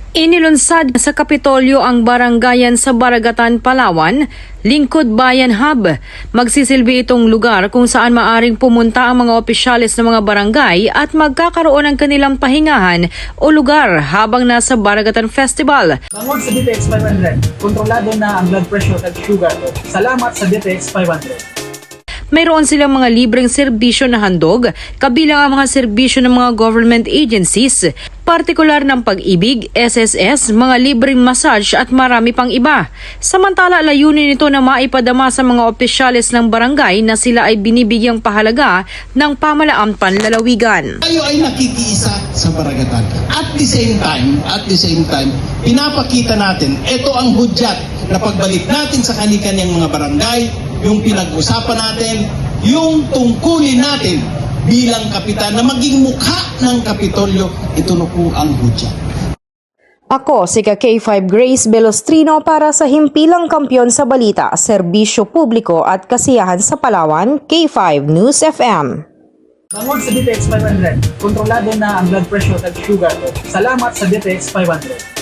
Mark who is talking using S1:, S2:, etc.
S1: Inilunsad sa Kapitolyo ang barangayan sa Baragatan, Palawan, Lingkod Bayan Hub. Magsisilbi itong lugar kung saan maaring pumunta ang mga opisyalis ng mga barangay at magkakaroon ng kanilang pahingahan o lugar habang nasa Baragatan Festival.
S2: Bangod sa DTX 500, kontrolado na ang blood pressure at sugar ko. Salamat sa DTX 500.
S1: Mayroon silang mga libreng serbisyo na handog, kabilang ang mga serbisyo ng mga government agencies, partikular ng Pag-ibig, SSS, mga libreng massage at marami pang iba. Samantala, layunin nito na maipadama sa mga opisyalis ng barangay na sila ay binibigyang pahalaga ng pamalaang panlalawigan.
S3: Tayo ay nakikiisa sa barangay. At the same time, pinapakita natin, ito ang hudyat na pagbalik natin sa kani-kanyang mga barangay, yung pinag-usapan natin, yung tungkulin natin bilang kapitan na maging mukha ng Kapitolyo, ito na po ang hudyat.
S4: Ako si K5 Grace Belostrino para sa Himpilang Kampiyon sa Balita, Serbisyo Publiko at Kasiyahan sa Palawan, K5 News FM.
S2: Bangod sa DTX 500, kontrolado na ang blood pressure at sugar ko. Salamat sa DTX 500.